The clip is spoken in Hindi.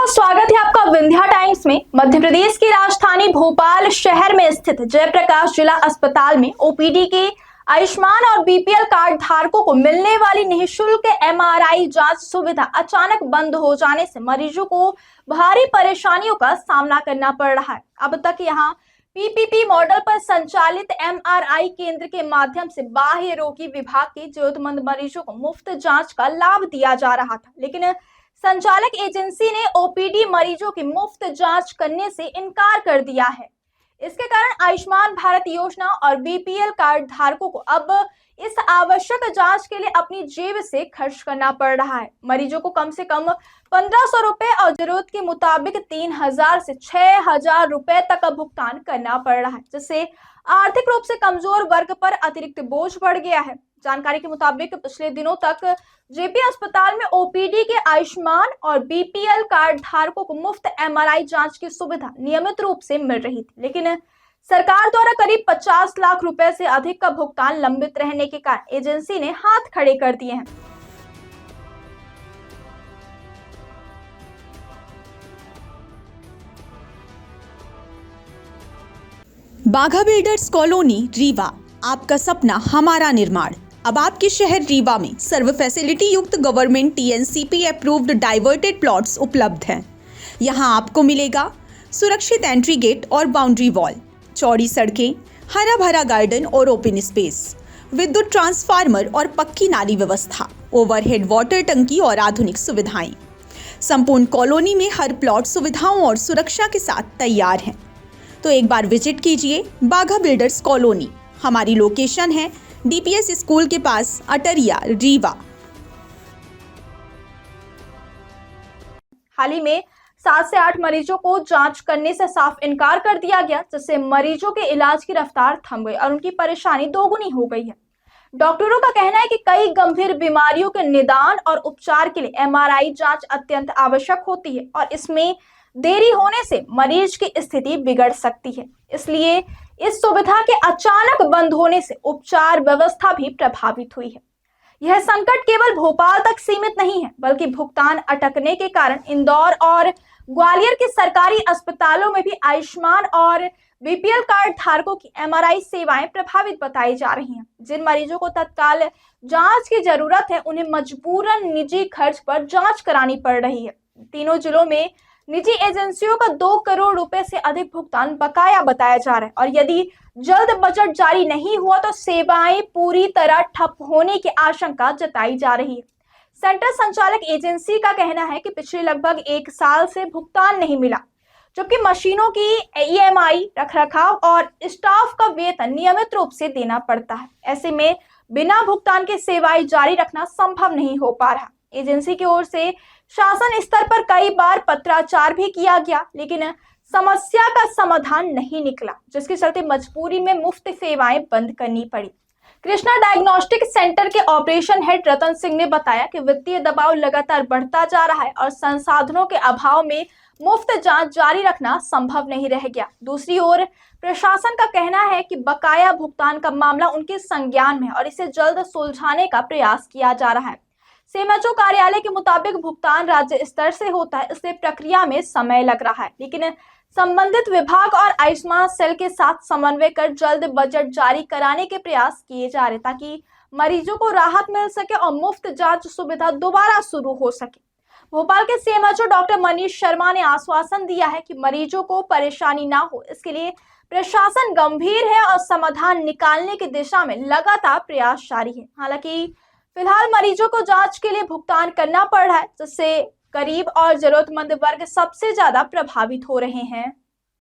स्वागत है आपका विंध्या टाइम्स में। मध्य प्रदेश की राजधानी भोपाल शहर में स्थित जयप्रकाश जिला अस्पताल में ओपीडी के आयुष्मान और बीपीएल कार्ड धारकों को मिलने वाली निःशुल्क एमआरआई जांच सुविधा अचानक बंद हो जाने से मरीजों को भारी परेशानियों का सामना करना पड़ रहा है। अब तक यहां पीपीपी मॉडल पर संचालित एमआरआई केंद्र के माध्यम से बाह्य रोगी विभाग के जरूरतमंद मरीजों को मुफ्त जांच का लाभ दिया जा रहा था, लेकिन संचालक एजेंसी ने ओपीडी मरीजों की मुफ्त जांच करने से इनकार कर दिया है। इसके कारण आयुष्मान भारत योजना और बीपीएल कार्ड धारकों को अब इस आवश्यक जांच के लिए अपनी जेब से खर्च करना पड़ रहा है। मरीजों को कम से कम 1500 रुपए और जरूरत के मुताबिक 3000 से 6000 रुपए तक का भुगतान करना पड़ रहा है, जिससे आर्थिक रूप से कमजोर वर्ग पर अतिरिक्त बोझ बढ़ गया है। जानकारी के मुताबिक पिछले दिनों तक जेपी अस्पताल में ओपीडी के आयुष्मान और बीपीएल कार्ड धारकों को मुफ्त एमआरआई जांच की सुविधा नियमित रूप से मिल रही थी, लेकिन सरकार द्वारा करीब 50 लाख रुपए से अधिक का भुगतान लंबित रहने के कारण एजेंसी ने हाथ खड़े कर दिए हैं। बाघा बिल्डर्स कॉलोनी रीवा, आपका सपना हमारा निर्माण। अब आपके शहर रीवा में सर्व फैसिलिटी युक्त government TNCP approved diverted plots उपलब्ध हैं। यहां आपको मिलेगा सुरक्षित एंट्री गेट और बाउंड्री वॉल, चौड़ी सड़कें, हरा भरा गार्डन और ओपन स्पेस, विद्युत ट्रांसफार्मर और पक्की नाली व्यवस्था, ओवरहेड वाटर टंकी और आधुनिक सुविधाएं। संपूर्ण कॉलोनी में हर प्लॉट सुविधाओं और सुरक्षा के साथ तैयार है। तो एक बार विजिट कीजिए बाघा बिल्डर्स कॉलोनी। हमारी लोकेशन है डीपीएस स्कूल के पास, अटरिया, रीवा। हाल ही में 7 से 8 मरीजों को जांच करने से साफ इनकार कर दिया गया, जिससे मरीजों के इलाज की रफ्तार थम गई और उनकी परेशानी दोगुनी हो गई है। डॉक्टरों का कहना है कि कई गंभीर बीमारियों के निदान और उपचार के लिए एमआरआई जांच अत्यंत आवश्यक होती है और इसमें देरी होने से मरीज की स्थिति बिगड़ सकती है। इसलिए इस सुविधा के अचानक बंद होने से उपचार व्यवस्था भी प्रभावित हुई है। यह संकट केवल भोपाल तक सीमित नहीं है, बल्कि भुगतान अटकने के कारण इंदौर और ग्वालियर के सरकारी अस्पतालों में भी आयुष्मान और बीपीएल कार्ड धारकों की एमआरआई सेवाएं प्रभावित बताई जा रही हैं। जिन मरीजों को तत्काल जांच की जरूरत है, उन्हें मजबूरन निजी खर्च पर जांच करानी पड़ रही है। तीनों जिलों में निजी एजेंसियों का 2 करोड़ रुपए से अधिक भुगतान बकाया बताया जा रहा है और यदि जल्द बजट जारी नहीं हुआ तो सेवाएं पूरी तरह ठप होने की आशंका जताई जा रही है। सेंटर संचालक एजेंसी का कहना है कि पिछले लगभग 1 साल से भुगतान नहीं मिला, जबकि मशीनों की ईएमआई, रखरखाव और स्टाफ का वेतन नियमित रूप से देना पड़ता है। ऐसे में बिना भुगतान के सेवाएं जारी रखना संभव नहीं हो पा रहा। एजेंसी की ओर से शासन स्तर पर कई बार पत्राचार भी किया गया, लेकिन समस्या का समाधान नहीं निकला, जिसके चलते मजबूरी में मुफ्त सेवाएं बंद करनी पड़ी। कृष्णा डायग्नोस्टिक सेंटर के ऑपरेशन हेड रतन सिंह ने बताया कि वित्तीय दबाव लगातार बढ़ता जा रहा है और संसाधनों के अभाव में मुफ्त जांच जारी रखना संभव नहीं रह गया। दूसरी ओर प्रशासन का कहना है कि बकाया भुगतान का मामला उनके संज्ञान में है और इसे जल्द सुलझाने का प्रयास किया जा रहा है। सीएमएचओ कार्यालय के मुताबिक भुगतान राज्य स्तर से होता है, इसलिए प्रक्रिया में समय लग रहा है, लेकिन संबंधित विभाग और आयुष्मान सेल के साथ समन्वय कर जल्द बजट जारी कराने के प्रयास किए जा रहे ताकि मरीजों को राहत मिल सके और मुफ्त जांच सुविधा दोबारा शुरू हो सके। भोपाल के सीएमएचओ डॉक्टर मनीष शर्मा ने आश्वासन दिया है कि मरीजों को परेशानी ना हो, इसके लिए प्रशासन गंभीर है और समाधान निकालने की दिशा में लगातार प्रयास जारी है। हालांकि फिलहाल मरीजों को जांच के लिए भुगतान करना पड़ रहा है, जिससे गरीब और जरूरतमंद वर्ग सबसे ज्यादा प्रभावित हो रहे हैं।